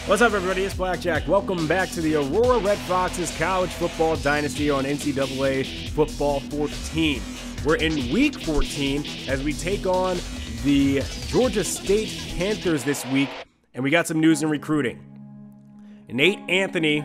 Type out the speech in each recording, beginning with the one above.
What's up, everybody? It's Blackjack. Welcome back to the Aurora Red Foxes College Football Dynasty on NCAA Football 14. We're in Week 14 as we take on the Georgia State Panthers this week, and we got some news in recruiting. Nate Anthony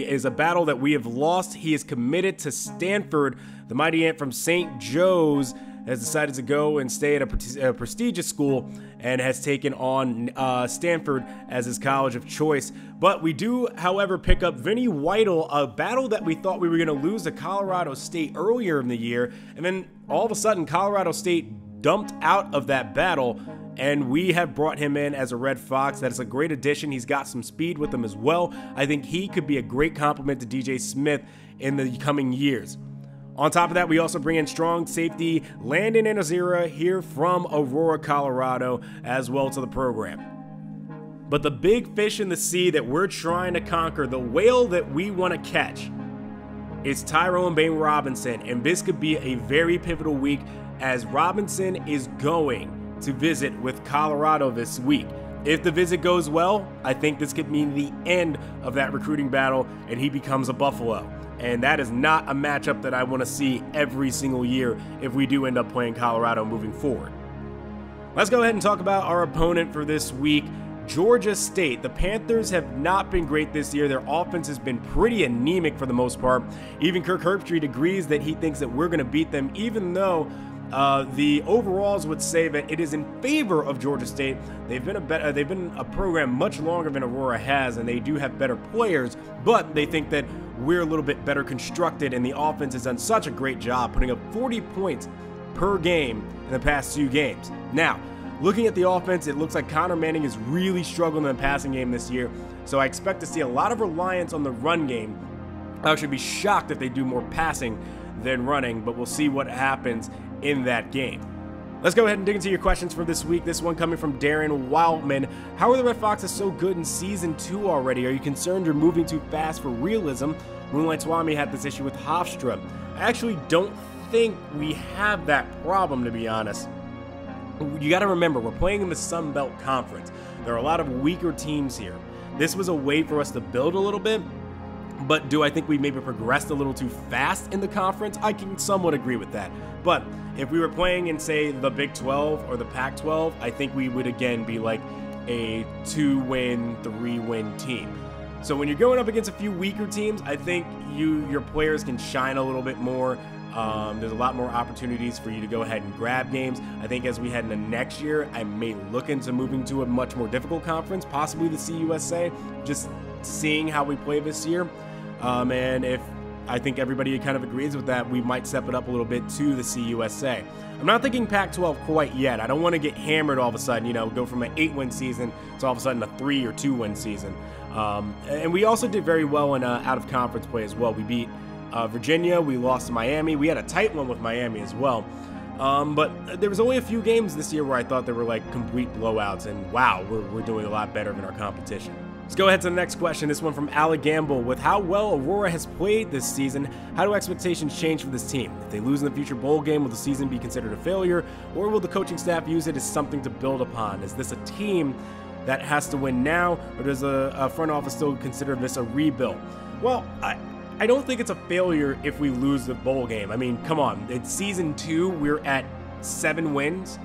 is a battle that we have lost. He is committed to Stanford. The mighty Ant from St. Joe's has decided to go and stay at a prestigious school and has taken on Stanford as his college of choice. But we do, however, pick up Vinny Weidel, a battle that we thought we were going to lose to Colorado State earlier in the year. And then all of a sudden, Colorado State dumped out of that battle, and we have brought him in as a Red Fox. That is a great addition. He's got some speed with him as well. I think he could be a great complement to DJ Smith in the coming years. On top of that, we also bring in strong safety Landon Anazira here from Aurora, Colorado, as well to the program. But the big fish in the sea that we're trying to conquer, the whale that we want to catch, is Tyrone Bain Robinson, and this could be a very pivotal week as Robinson is going to visit with Colorado this week. If the visit goes well, I think this could mean the end of that recruiting battle and he becomes a Buffalo. And that is not a matchup that I want to see every single year if we do end up playing Colorado moving forward. Let's go ahead and talk about our opponent for this week, Georgia State. The Panthers have not been great this year. Their offense has been pretty anemic for the most part. Even Kirk Herbstreit agrees that he thinks that we're going to beat them, even though the overalls would say that it is in favor of Georgia State. They've been a program much longer than Aurora has, and they do have better players, but they think that we're a little bit better constructed, and the offense has done such a great job putting up 40 points per game in the past 2 games. Now, looking at the offense, it looks like Connor Manning is really struggling in the passing game this year, so I expect to see a lot of reliance on the run game. I should be shocked if they do more passing than running, but we'll see what happens in that game. Let's go ahead and dig into your questions for this week. This one coming from Darren Wildman. How are the Red Foxes so good in Season 2 already? Are you concerned you're moving too fast for realism? Moonlight Swami had this issue with Hofstra. I actually don't think we have that problem, to be honest. You got to remember, we're playing in the Sun Belt Conference. There are a lot of weaker teams here. This was a way for us to build a little bit, but do I think we maybe progressed a little too fast in the conference? I can somewhat agree with that. But if we were playing in, say, the Big 12 or the Pac-12, I think we would again be like a 2-win, 3-win team. So when you're going up against a few weaker teams, I think your players can shine a little bit more. There's a lot more opportunities for you to go ahead and grab games. I think as we head into next year, I may look into moving to a much more difficult conference, possibly the CUSA, just seeing how we play this year. And if I think everybody kind of agrees with that, we might step it up a little bit to the CUSA. I'm not thinking Pac-12 quite yet. I don't want to get hammered all of a sudden, go from an 8-win season to all of a sudden a 3 or 2-win season. And we also did very well in out-of-conference play as well. We beat Virginia, we lost to Miami. We had a tight one with Miami as well. But there was only a few games this year where I thought they were like complete blowouts, and wow, we're doing a lot better than our competition. Let's go ahead to the next question. This one from Alec Gamble. With how well Aurora has played this season, how do expectations change for this team? If they lose in the future bowl game, will the season be considered a failure, or will the coaching staff use it as something to build upon? Is this a team that has to win now, or does a front office still consider this a rebuild? Well, I don't think it's a failure if we lose the bowl game. I mean, come on. It's Season 2. We're at 7 wins,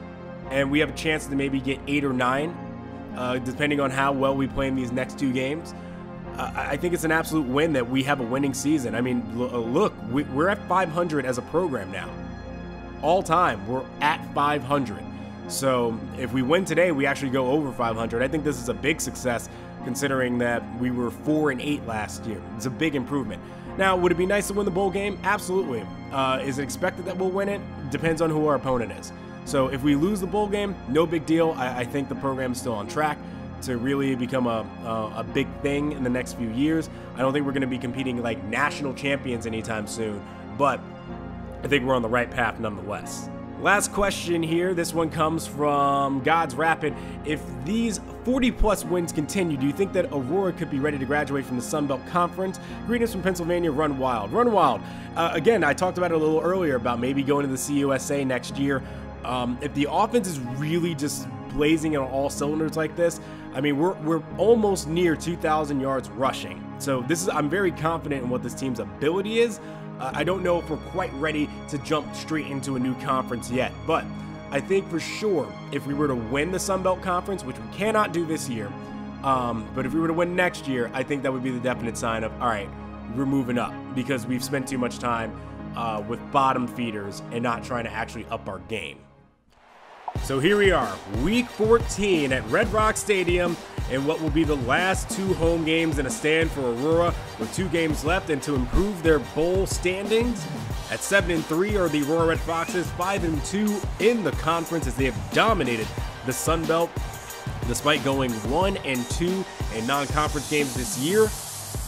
and we have a chance to maybe get 8 or 9. Depending on how well we play in these next 2 games. I think it's an absolute win that we have a winning season. I mean, look, we're at 500 as a program now. All time, we're at 500. So if we win today, we actually go over 500. I think this is a big success considering that we were 4-8 last year. It's a big improvement. Now, would it be nice to win the bowl game? Absolutely. Is it expected that we'll win it? Depends on who our opponent is. So if we lose the bowl game, no big deal. I think the program is still on track to really become a big thing in the next few years. I don't think we're going to be competing like national champions anytime soon, but I think we're on the right path nonetheless. Last question here. This one comes from God's Rapid. If these 40-plus wins continue, do you think that Aurora could be ready to graduate from the Sun Belt Conference? Greetings from Pennsylvania, Run Wild. Run Wild. Again, I talked about it a little earlier about maybe going to the CUSA next year. If the offense is really just blazing on all cylinders like this, I mean, we're almost near 2,000 yards rushing. So I'm very confident in what this team's ability is. I don't know if we're quite ready to jump straight into a new conference yet, but I think for sure if we were to win the Sun Belt Conference, which we cannot do this year, but if we were to win next year, I think that would be the definite sign of, all right, we're moving up, because we've spent too much time with bottom feeders and not trying to actually up our game. So here we are, week 14 at Red Rock Stadium, in what will be the last 2 home games in a stand for Aurora, with 2 games left. And to improve their bowl standings, at 7-3 are the Aurora Red Foxes, 5-2 in the conference, as they have dominated the Sun Belt despite going 1-2 in non-conference games this year.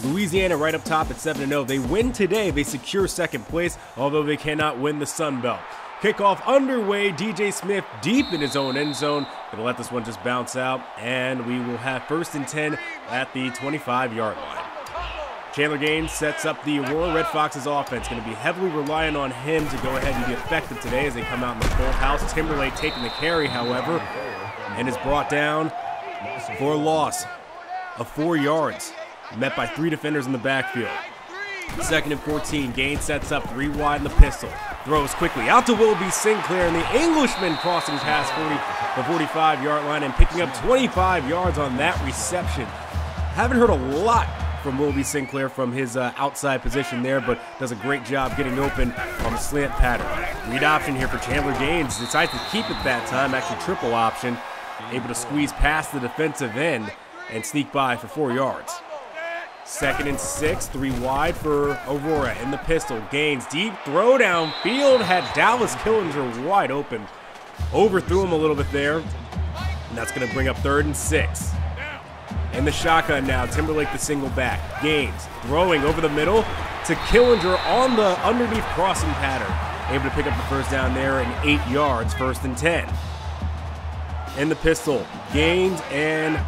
Louisiana right up top at 7-0. They win today, they secure second place, although they cannot win the Sun Belt. Kickoff underway, DJ Smith deep in his own end zone. Gonna let this one just bounce out, and we will have 1st and 10 at the 25-yard line. Chandler Gaines sets up the Aurora Red Foxes offense. Gonna be heavily reliant on him to go ahead and be effective today as they come out in the full house. Timberlake taking the carry, however, and is brought down for a loss of 4 yards. Met by 3 defenders in the backfield. 2nd and 14, Gaines sets up 3 wide in the pistol. Throws quickly out to Willoughby Sinclair, and the Englishman crossing past the 45-yard line and picking up 25 yards on that reception. Haven't heard a lot from Willoughby Sinclair from his outside position there, but does a great job getting open on the slant pattern. Read option here for Chandler Gaines. Decides to keep it that time, actually triple option. Able to squeeze past the defensive end and sneak by for 4 yards. 2nd and 6, 3 wide for Aurora in the pistol. Gaines, deep throw downfield, had Dallas Killinger wide open. Overthrew him a little bit there, and that's going to bring up 3rd and 6. In the shotgun now, Timberlake the single back. Gaines throwing over the middle to Killinger on the underneath crossing pattern. Able to pick up the 1st down there and 8 yards, 1st and 10. In the pistol, Gaines and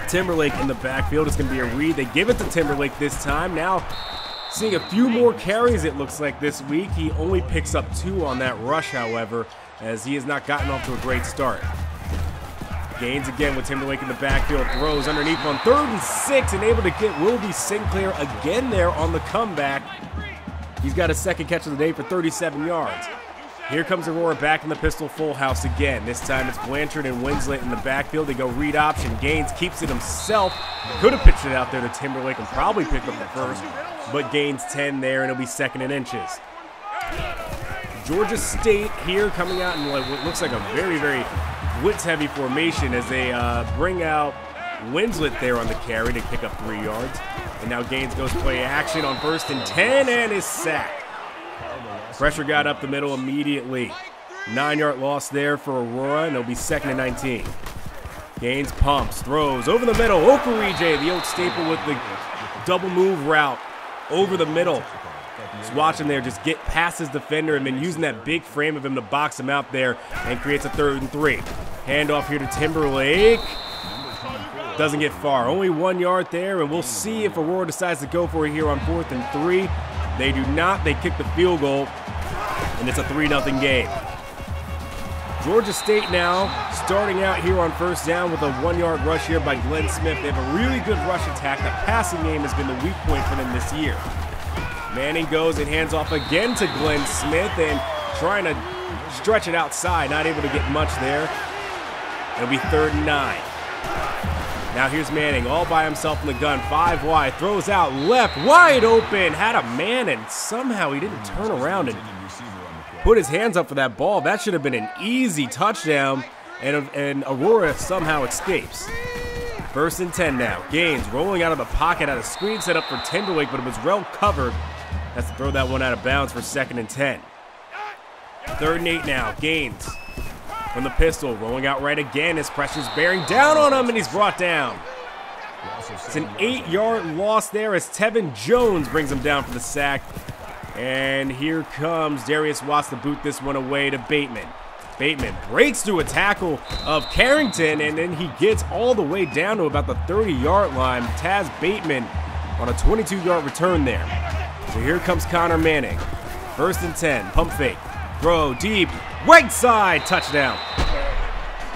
Timberlake in the backfield. It's going to be a read. They give it to Timberlake this time. Now seeing a few more carries, it looks like, this week. He only picks up 2 on that rush, however, as he has not gotten off to a great start. Gaines again with Timberlake in the backfield. Throws underneath on 3rd and 6 and able to get Willoughby Sinclair again there on the comeback. He's got his 2nd catch of the day for 37 yards. Here comes Aurora back in the pistol full house again. This time it's Blanchard and Winslet in the backfield. They go read option. Gaines keeps it himself. Could have pitched it out there to Timberlake and probably picked up the 1st, but Gaines 10 there, and it'll be 2nd and inches. Georgia State here coming out in what looks like a very, very blitz-heavy formation as they bring out Winslet there on the carry to pick up 3 yards. And now Gaines goes play action on 1st and 10 and is sacked. Pressure got up the middle immediately. 9-yard loss there for Aurora, and it'll be 2nd and 19. Gaines pumps, throws over the middle. Okerije, the old staple with the double move route over the middle. Just watch him there just get past his defender and then using that big frame of him to box him out there and creates a 3rd and 3. Handoff here to Timberlake. Doesn't get far. Only 1 yard there, and we'll see if Aurora decides to go for it here on 4th and 3. They do not. They kick the field goal, and it's a 3-0 game. Georgia State now starting out here on 1st down with a 1-yard rush here by Glenn Smith. They have a really good rush attack. The passing game has been the weak point for them this year. Manning goes and hands off again to Glenn Smith and trying to stretch it outside. Not able to get much there. It'll be 3rd and 9. Now here's Manning all by himself in the gun, 5 wide, throws out left, wide open, had a man, and somehow he didn't turn around and put his hands up for that ball. That should have been an easy touchdown, and Aurora somehow escapes. 1st and 10 now. Gaines rolling out of the pocket, out of screen set up for Timberlake, but it was well covered. Has to throw that one out of bounds for 2nd and 10. 3rd and 8 now. Gaines from the pistol, rolling out right again as pressure's bearing down on him, and he's brought down. It's an 8-yard loss there as Tevin Jones brings him down for the sack. And here comes Darius Watts to boot this one away to Bateman. Bateman breaks through a tackle of Carrington, and then he gets all the way down to about the 30-yard line. Taz Bateman on a 22-yard return there. So here comes Connor Manning. 1st and 10, pump fake, throw deep, right side, touchdown.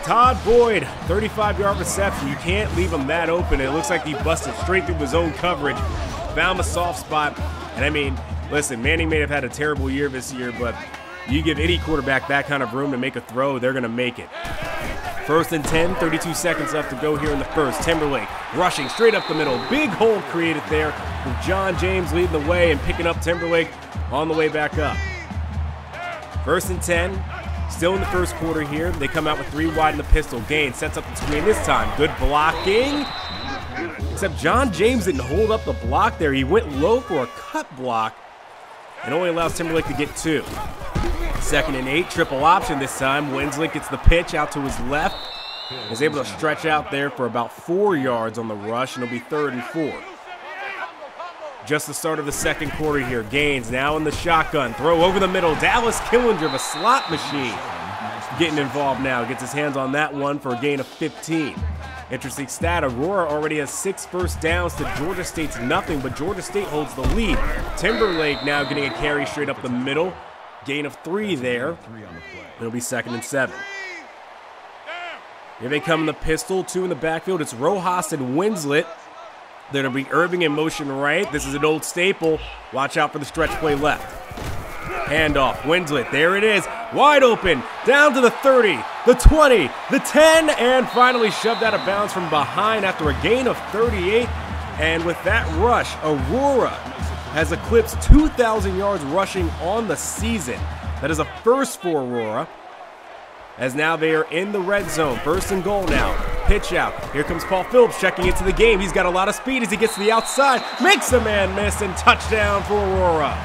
Todd Boyd, 35-yard reception. You can't leave him that open. It looks like he busted straight through his own coverage. Found a soft spot. And I mean, listen, Manning may have had a terrible year this year, but you give any quarterback that kind of room to make a throw, they're going to make it. 1st and 10, 32 seconds left to go here in the first. Timberlake rushing straight up the middle. Big hole created there with John James leading the way and picking up Timberlake on the way back up. 1st and 10, still in the first quarter here. They come out with 3 wide in the pistol. Gaines sets up the screen this time. Good blocking. Except John James didn't hold up the block there. He went low for a cut block and only allows Timberlake to get 2. 2nd and 8, triple option this time. Winslet gets the pitch out to his left. Is able to stretch out there for about 4 yards on the rush, and it'll be 3rd and 4. Just the start of the second quarter here. Gaines now in the shotgun. Throw over the middle. Dallas Killinger, a slot machine, getting involved now. Gets his hands on that one for a gain of 15. Interesting stat, Aurora already has 6 first downs to Georgia State's nothing, but Georgia State holds the lead. Timberlake now getting a carry straight up the middle. Gain of 3 there. It'll be 2nd and 7. Here they come in the pistol, 2 in the backfield. It's Rojas and Winslet. There'll be Irving in motion right. This is an old staple. Watch out for the stretch play left. Handoff, Winslet, there it is. Wide open, down to the 30, the 20, the 10, and finally shoved out of bounds from behind after a gain of 38. And with that rush, Aurora has eclipsed 2,000 yards rushing on the season. That is a first for Aurora, as now they are in the red zone. 1st and goal now. Pitch out. Here comes Paul Phillips checking into the game. He's got a lot of speed as he gets to the outside. Makes a man miss, and touchdown for Aurora.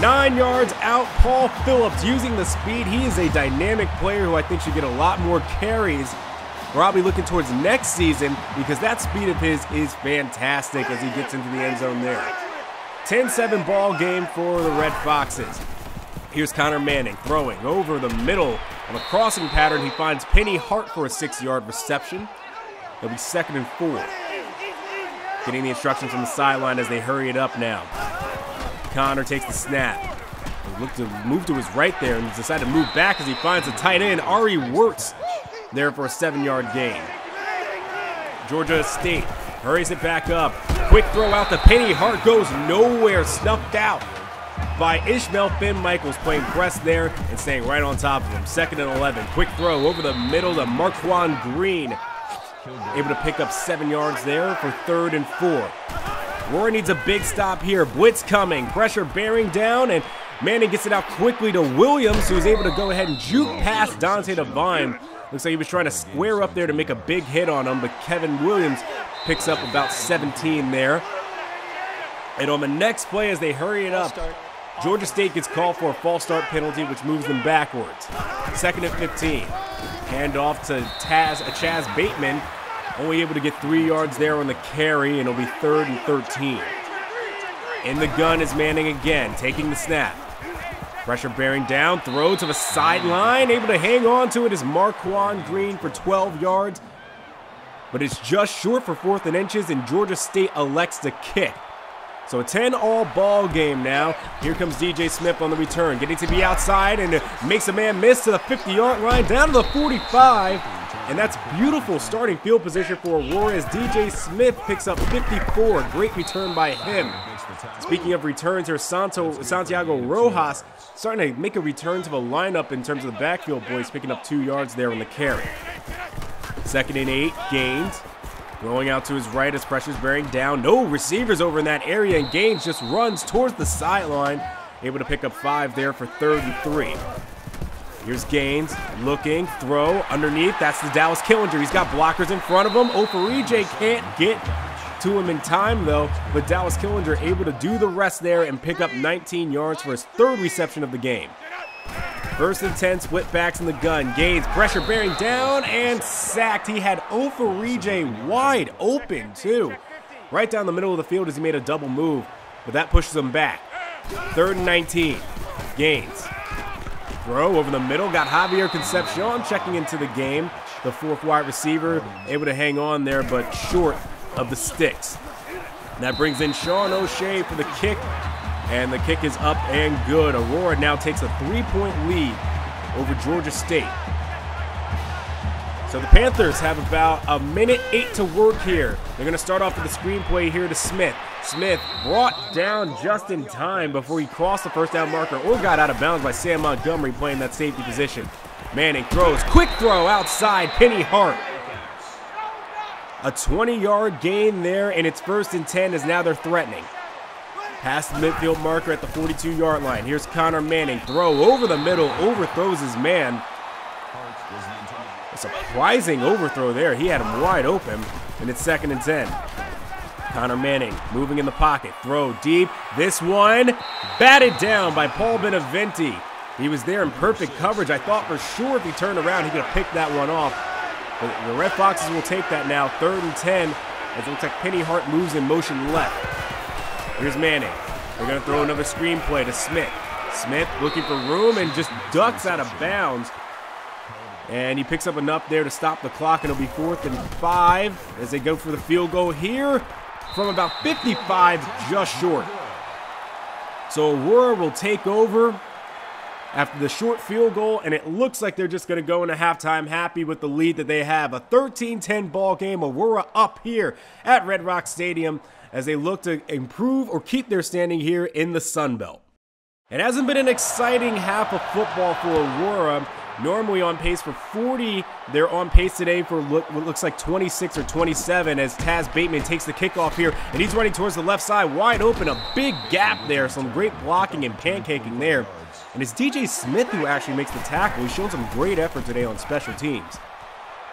9 yards out, Paul Phillips using the speed. He is a dynamic player who I think should get a lot more carries. Probably looking towards next season, because that speed of his is fantastic as he gets into the end zone there. 10-7 ball game for the Red Foxes. Here's Connor Manning throwing over the middle on a crossing pattern. He finds Penny Hart for a 6-yard reception. It'll be 2nd and 4. Getting the instructions from the sideline as they hurry it up now. Connor takes the snap. He looked to move to his right there and decided to move back as he finds the tight end, Ari Wirtz, there for a 7-yard gain. Georgia State hurries it back up. Quick throw out to Penny Hart, goes nowhere, snuffed out by Ishmael Finn Michaels, playing press there and staying right on top of him. 2nd and 11. Quick throw over the middle to Marquand Green. Able to pick up 7 yards there for 3rd and 4. Aurora needs a big stop here. Blitz coming. Pressure bearing down, and Manning gets it out quickly to Williams, who's able to go ahead and juke past Dante Devine. Looks like he was trying to square up there to make a big hit on him, but Kevin Williams picks up about 17 there. And on the next play, as they hurry it up, Georgia State gets called for a false start penalty, which moves them backwards. 2nd and 15. Hand off to Chaz Bateman. Only able to get 3 yards there on the carry, and it'll be 3rd and 13. In the gun is Manning again, taking the snap. Pressure bearing down, throw to the sideline. Able to hang on to it is Marquand Green for 12 yards. But it's just short for 4th and inches, and Georgia State elects to kick. So a 10-all ball game now. Here comes DJ Smith on the return, getting to be outside and makes a man miss to the 50-yard line, down to the 45. And that's beautiful starting field position for Aurora as DJ Smith picks up 54. Great return by him. Speaking of returns, here's Santiago Rojas starting to make a return to the lineup in terms of the backfield boys, picking up 2 yards there on the carry. 2nd and 8, Gaines. Rolling out to his right as pressure's bearing down. No receivers over in that area, and Gaines just runs towards the sideline. Able to pick up 5 there for 3rd and 3. Here's Gaines looking, throw underneath. That's the Dallas Killinger. He's got blockers in front of him. Ofarije can't get to him in time, though, but Dallas Killinger able to do the rest there and pick up 19 yards for his 3rd reception of the game. 1st and 10, split backs in the gun. Gaines, pressure bearing down and sacked. He had Ofarije wide open, too. Right down the middle of the field as he made a double move, but that pushes him back. 3rd and 19, Gaines. Throw over the middle, got Javier Concepcion checking into the game. The 4th wide receiver able to hang on there, but short of the sticks. And that brings in Sean O'Shea for the kick, and the kick is up and good. Aurora now takes a 3-point lead over Georgia State. So the Panthers have about a minute 8 to work here. They're going to start off with the screenplay here to Smith. Smith brought down just in time before he crossed the first down marker or got out of bounds by Sam Montgomery playing that safety position. Manning throws, quick throw outside, Penny Hart. A 20-yard gain there, and it's 1st and 10 as now they're threatening. Past the midfield marker at the 42-yard line. Here's Connor Manning, throw over the middle, overthrows his man. A surprising overthrow there. He had him wide open, and it's 2nd and 10. Connor Manning moving in the pocket. Throw deep. This one batted down by Paul Beneventi. He was there in perfect coverage. I thought for sure if he turned around, he could have picked that one off. But the Red Foxes will take that now. 3rd and 10, as it looks like Penny Hart moves in motion left. Here's Manning. They're going to throw another screenplay to Smith. Smith looking for room and just ducks out of bounds. And he picks up enough there to stop the clock, and it'll be 4th and 5 as they go for the field goal here from about 55, just short. So Aurora will take over after the short field goal, and it looks like they're just going to go into halftime happy with the lead that they have. A 13-10 ball game. Aurora up here at Red Rock Stadium as they look to improve or keep their standing here in the Sun Belt. It hasn't been an exciting half of football for Aurora. Normally on pace for 40, they're on pace today for what looks like 26 or 27 as Taz Bateman takes the kickoff here, and he's running towards the left side, wide open, a big gap there, some great blocking and pancaking there. And it's DJ Smith who actually makes the tackle. He showed some great effort today on special teams.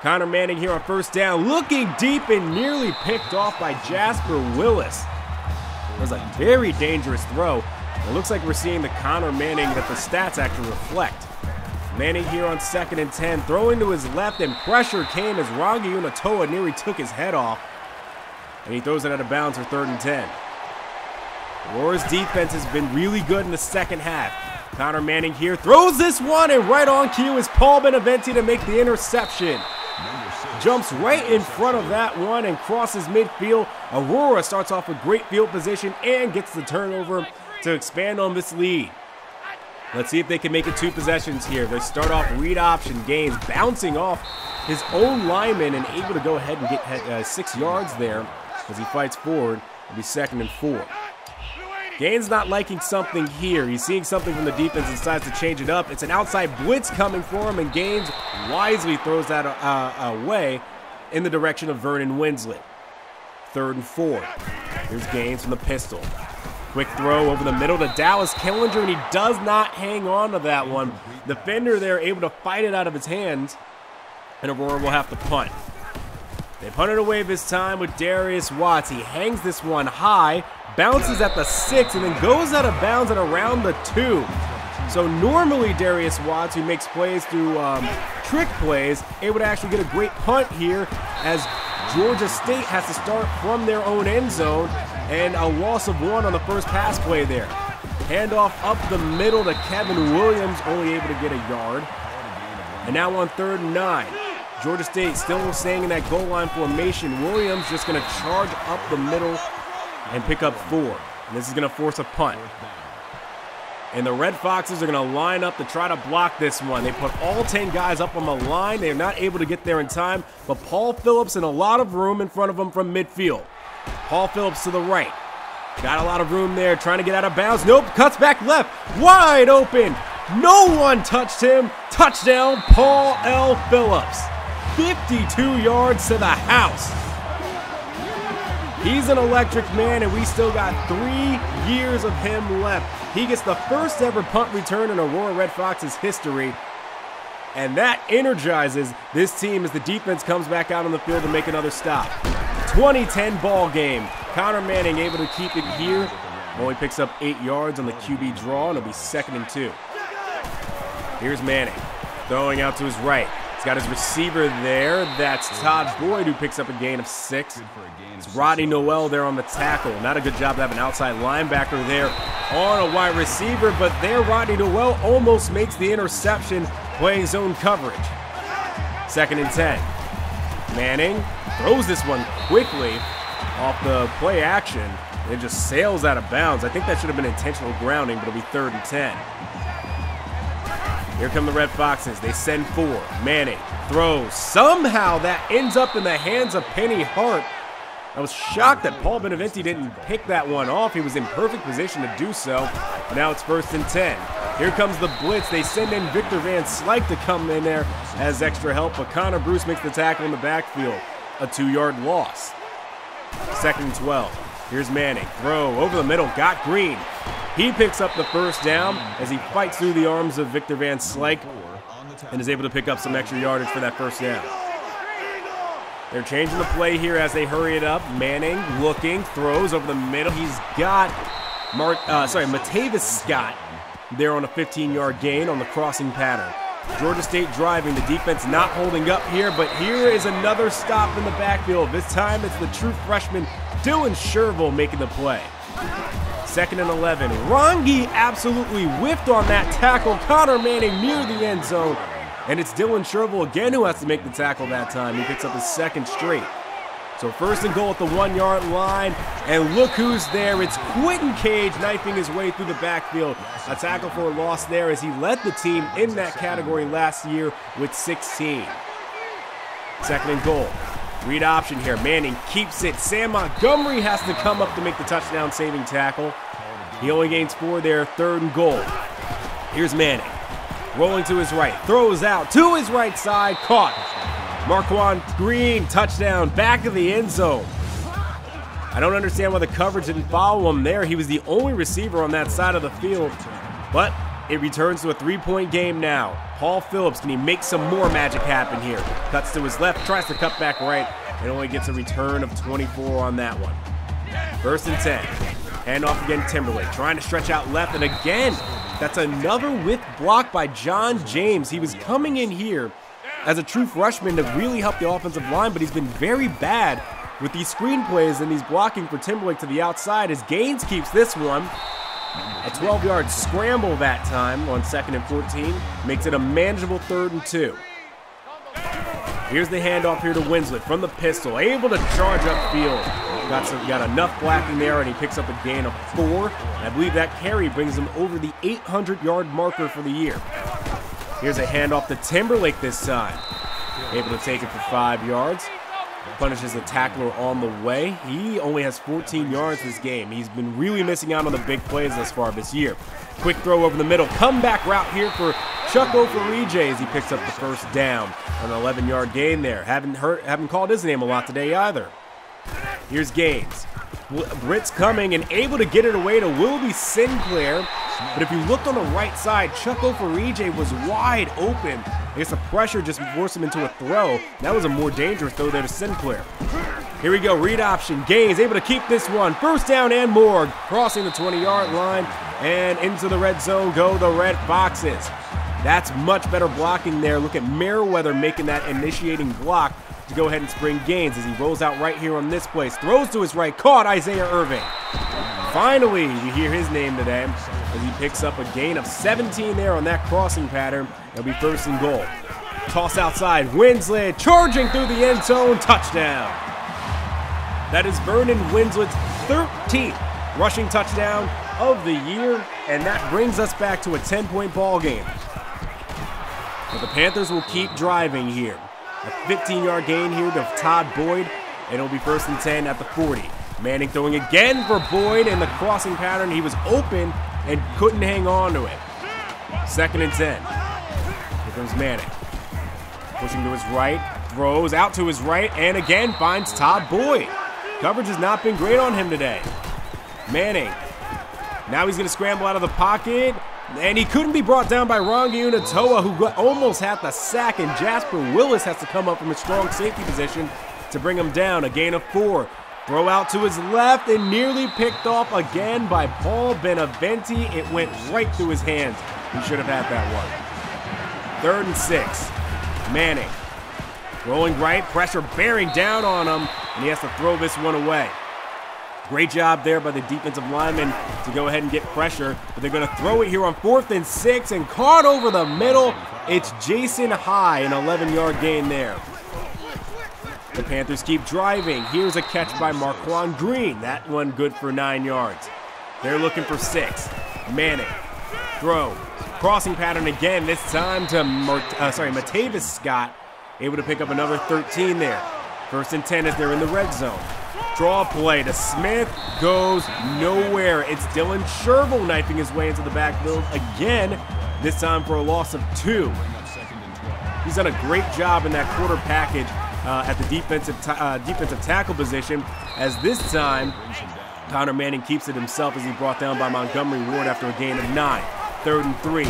Connor Manning here on 1st down, looking deep and nearly picked off by Jasper Willis. It was a very dangerous throw. It looks like we're seeing the Connor Manning that the stats actually reflect. Manning here on 2nd and 10, throwing to his left, and pressure came as Rangi Unatoa nearly took his head off. And he throws it out of bounds for 3rd and 10. Aurora's defense has been really good in the second half. Connor Manning here throws this one, and right on cue is Paul Beneventi to make the interception. Jumps right in front of that one and crosses midfield. Aurora starts off with great field position and gets the turnover to expand on this lead. Let's see if they can make it 2 possessions here. They start off read option gains, bouncing off his own lineman and able to go ahead and get 6 yards there as he fights forward. It'll be 2nd and 4. Gaines not liking something here. He's seeing something from the defense and decides to change it up. It's an outside blitz coming for him, and Gaines wisely throws that away in the direction of Vernon Winslet. 3rd and 4. Here's Gaines from the pistol. Quick throw over the middle to Dallas Killinger, and he does not hang on to that one. Defender there able to fight it out of his hands, and Aurora will have to punt. They punt it away this time with Darius Watts. He hangs this one high, bounces at the 6, and then goes out of bounds at around the 2. So normally Darius Watts, who makes plays through trick plays, able to actually get a great punt here as Georgia State has to start from their own end zone, and a loss of 1 on the first pass play there. Handoff up the middle to Kevin Williams, only able to get a yard. And now on 3rd and 9. Georgia State still staying in that goal line formation. Williams just going to charge up the middle and pick up 4. And this is going to force a punt. And the Red Foxes are going to line up to try to block this one. They put all 10 guys up on the line. They're not able to get there in time, but Paul Phillips in a lot of room in front of them from midfield. Paul Phillips to the right. Got a lot of room there, trying to get out of bounds. Nope, cuts back left. Wide open. No one touched him. Touchdown, Paul L. Phillips. 52 yards to the house. He's an electric man, and we still got 3 years of him left. He gets the first ever punt return in Aurora Red Fox's history. And that energizes this team as the defense comes back out on the field to make another stop. 20-10 ball game. Connor Manning able to keep it here. Only picks up 8 yards on the QB draw, and it'll be 2nd and 2. Here's Manning throwing out to his right. He's got his receiver there. That's Todd Boyd, who picks up a gain of 6. It's Rodney Noel there on the tackle. Not a good job to have an outside linebacker there on a wide receiver, but there Rodney Noel almost makes the interception playing zone coverage. 2nd and 10. Manning throws this one quickly off the play action. It just sails out of bounds. I think that should have been intentional grounding, but it'll be 3rd and 10. Here come the Red Foxes. They send 4. Manning throws. Somehow that ends up in the hands of Penny Hart. I was shocked that Paul Beneventi didn't pick that one off. He was in perfect position to do so. But now it's 1st and 10. Here comes the blitz. They send in Victor Van Slyke to come in there as extra help, but Connor Bruce makes the tackle in the backfield. A 2-yard loss. 2nd and 12. Here's Manning. Throw over the middle. Got Green. He picks up the first down as he fights through the arms of Victor Van Slyke and is able to pick up some extra yardage for that first down. They're changing the play here as they hurry it up. Manning looking, throws over the middle. He's got Matavis Scott there on a 15-yard gain on the crossing pattern. Georgia State driving, the defense not holding up here, but here is another stop in the backfield. This time it's the true freshman Dylan Sherville making the play. 2nd and 11. Rongi absolutely whiffed on that tackle. Connor Manning near the end zone. And it's Dylan Sherville again who has to make the tackle that time. He picks up his 2nd straight. So 1st and goal at the 1-yard line. And look who's there. It's Quentin Cage knifing his way through the backfield. A tackle for a loss there as he led the team in that category last year with 16. 2nd and goal. Read option here. Manning keeps it. Sam Montgomery has to come up to make the touchdown saving tackle. He only gains 4 there. 3rd and goal. Here's Manning. Rolling to his right. Throws out to his right side. Caught. Marquand Green. Touchdown. Back of the end zone. I don't understand why the coverage didn't follow him there. He was the only receiver on that side of the field. But it returns to a 3-point game now. Paul Phillips, can he make some more magic happen here? Cuts to his left, tries to cut back right, and only gets a return of 24 on that one. 1st and 10. Hand off again, Timberlake, trying to stretch out left, and again, that's another whiff block by John James. He was coming in here as a true freshman to really help the offensive line, but he's been very bad with these screen plays and these blocking for Timberlake to the outside as Gaines keeps this one. A 12-yard scramble that time on 2nd and 14 makes it a manageable 3rd and 2. Here's the handoff here to Winslet from the pistol, able to charge upfield. Got enough blocking there, and he picks up a gain of 4. And I believe that carry brings him over the 800-yard marker for the year. Here's a handoff to Timberlake this time, able to take it for 5 yards. Punishes the tackler on the way. He only has 14 yards this game. He's been really missing out on the big plays thus far this year. Quick throw over the middle. Comeback route here for Chuck Oferije as he picks up the first down on an 11-yard gain there. Haven't called his name a lot today either. Here's Gaines. Blitz coming and able to get it away to Wilby Sinclair. But if you looked on the right side, Chuck Oferije was wide open. I guess the pressure just forced him into a throw. That was a more dangerous throw there to Sinclair. Here we go, read option. Gaines able to keep this one. 1st down and more. Crossing the 20-yard line and into the red zone go the Red Foxes. That's much better blocking there. Look at Merriweather making that initiating block to go ahead and spring Gaines as he rolls out right here on this place. Throws to his right, caught Isaiah Irving. Finally, you hear his name today as he picks up a gain of 17 there on that crossing pattern. It'll be 1st and goal. Toss outside, Winslet charging through the end zone, touchdown. That is Vernon Winslet's 13th rushing touchdown of the year, and that brings us back to a 10-point ball game. But the Panthers will keep driving here. A 15-yard gain here to Todd Boyd, and it'll be 1st and 10 at the 40. Manning throwing again for Boyd in the crossing pattern. He was open and couldn't hang on to it. 2nd and 10. Here comes Manning. Pushing to his right, throws out to his right, and again finds Todd Boyd. Coverage has not been great on him today. Manning. Now he's going to scramble out of the pocket, and he couldn't be brought down by Rongi Unatoa, who almost had the sack, and Jasper Willis has to come up from a strong safety position to bring him down. A gain of 4. Throw out to his left and nearly picked off again by Paul Beneventi. It went right through his hands. He should have had that one. 3rd and 6. Manning rolling right, pressure bearing down on him, and he has to throw this one away. Great job there by the defensive lineman to go ahead and get pressure, but they're going to throw it here on 4th and 6 and caught over the middle. It's Jason High, an 11-yard gain there. The Panthers keep driving. Here's a catch by Marquand Green. That one good for 9 yards. They're looking for 6. Manning. Throw. Crossing pattern again, this time to Matavis Scott, able to pick up another 13 there. 1st and 10 as they're in the red zone. Draw play to Smith, goes nowhere. It's Dylan Sherville knifing his way into the backfield again, this time for a loss of 2. He's done a great job in that quarter package at the defensive tackle position, as this time Connor Manning keeps it himself as he brought down by Montgomery Ward after a gain of 9. 3rd and 3.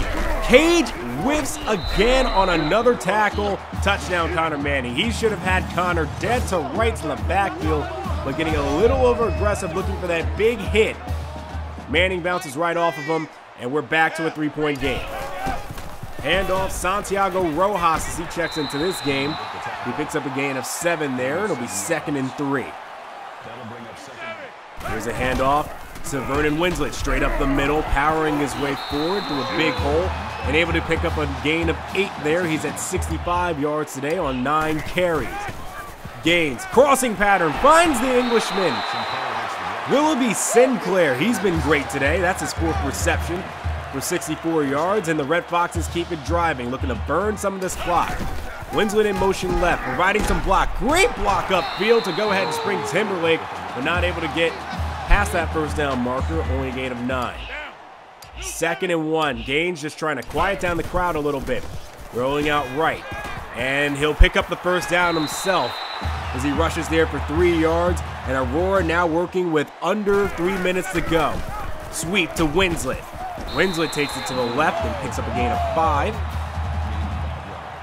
Cage whiffs again on another tackle. Touchdown, Connor Manning. He should have had Connor dead to rights in the backfield, but getting a little over aggressive, looking for that big hit. Manning bounces right off of him, and we're back to a 3-point game. Handoff, Santiago Rojas as he checks into this game. He picks up a gain of 7 there. It'll be 2nd and 3. Here's a handoff to Vernon Winslet, straight up the middle, powering his way forward through a big hole, and able to pick up a gain of 8 there. He's at 65 yards today on 9 carries. Gains, crossing pattern, finds the Englishman. Willoughby Sinclair, he's been great today. That's his 4th reception for 64 yards, and the Red Foxes keep it driving, looking to burn some of this clock. Winslet in motion left, providing some block. Great block upfield to go ahead and spring Timberlake, but not able to get past that 1st down marker, only a gain of 9. 2nd and 1. Gaines just trying to quiet down the crowd a little bit. Rolling out right. And he'll pick up the 1st down himself as he rushes there for 3 yards. And Aurora now working with under 3 minutes to go. Sweep to Winslet. Winslet takes it to the left and picks up a gain of 5.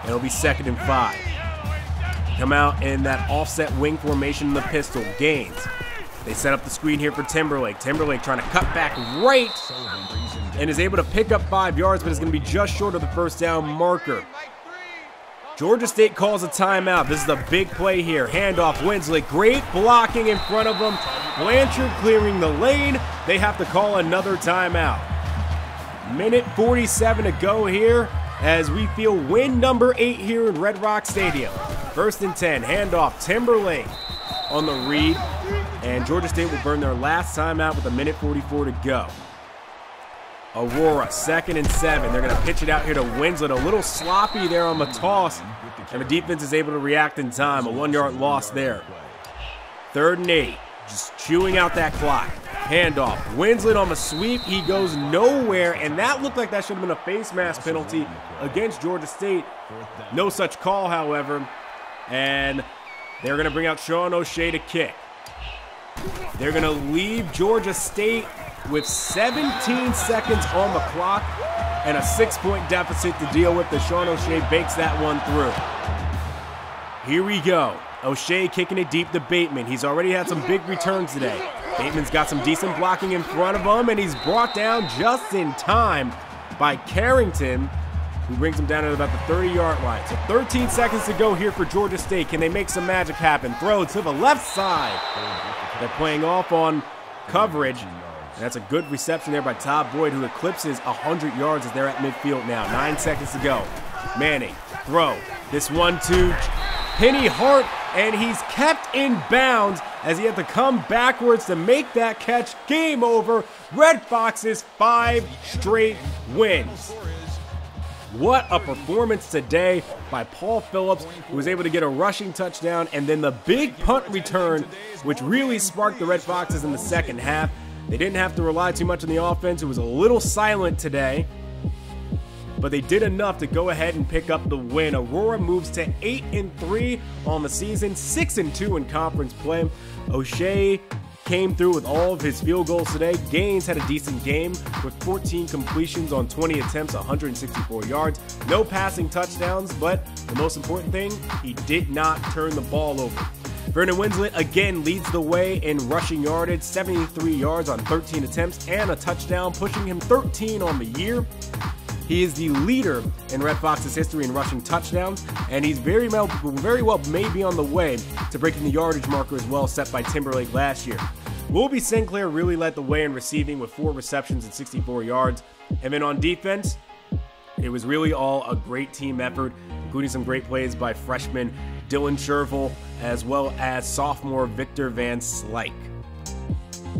And it'll be 2nd and 5. Come out in that offset wing formation in the pistol. Gaines. They set up the screen here for Timberlake. Timberlake trying to cut back right and is able to pick up 5 yards, but is going to be just short of the 1st down marker. Georgia State calls a timeout. This is a big play here. Handoff, Winslet. Great blocking in front of them. Blanchard clearing the lane. They have to call another timeout. Minute 47 to go here as we feel win number 8 here in Red Rock Stadium. 1st and 10. Handoff, Timberlake on the read. And Georgia State will burn their last timeout with a minute 44 to go. Aurora, 2nd and 7. They're going to pitch it out here to Winslet. A little sloppy there on the toss, and the defense is able to react in time. A 1-yard loss there. 3rd and 8. Just chewing out that clock. Handoff. Winslet on the sweep. He goes nowhere, and that looked like that should have been a face mask penalty against Georgia State. No such call, however. And they're going to bring out Sean O'Shea to kick. They're going to leave Georgia State with 17 seconds on the clock and a 6-point deficit to deal with. Sean O'Shea bakes that one through. Here we go. O'Shea kicking it deep to Bateman. He's already had some big returns today. Bateman's got some decent blocking in front of him, and he's brought down just in time by Carrington, who brings him down at about the 30-yard line. So 13 seconds to go here for Georgia State. Can they make some magic happen? Throw to the left side. They're playing off on coverage. And that's a good reception there by Todd Boyd, who eclipses 100 yards as they're at midfield now. 9 seconds to go. Manning, throw. This one to Penny Hart, and he's kept in bounds as he had to come backwards to make that catch. Game over. Red Foxes 5 straight wins. What a performance today by Paul Phillips, who was able to get a rushing touchdown, and then the big punt return, which really sparked the Red Foxes in the 2nd half. They didn't have to rely too much on the offense. It was a little silent today, but they did enough to go ahead and pick up the win. Aurora moves to 8-3 on the season, 6-2 in conference play. O'Shea came through with all of his field goals today. Gaines had a decent game with 14 completions on 20 attempts, 164 yards. No passing touchdowns, but the most important thing, he did not turn the ball over. Vernon Winslet again leads the way in rushing yardage, 73 yards on 13 attempts and a touchdown, pushing him 13 on the year. He is the leader in Red Fox's history in rushing touchdowns, and he's very well may be on the way to breaking the yardage marker as well set by Timberlake last year. Willoughby Sinclair really led the way in receiving with 4 receptions and 64 yards. And then on defense, it was really all a great team effort, including some great plays by freshman Dylan Sherville as well as sophomore Victor Van Slyke.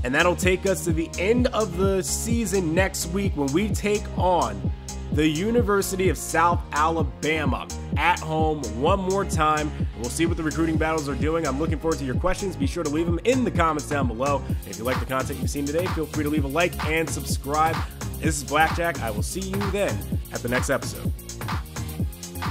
And that'll take us to the end of the season next week when we take on the University of South Alabama at home one more time. We'll see what the recruiting battles are doing. I'm looking forward to your questions. Be sure to leave them in the comments down below. And if you like the content you've seen today, feel free to leave a like and subscribe. This is Blackjack. I will see you then at the next episode.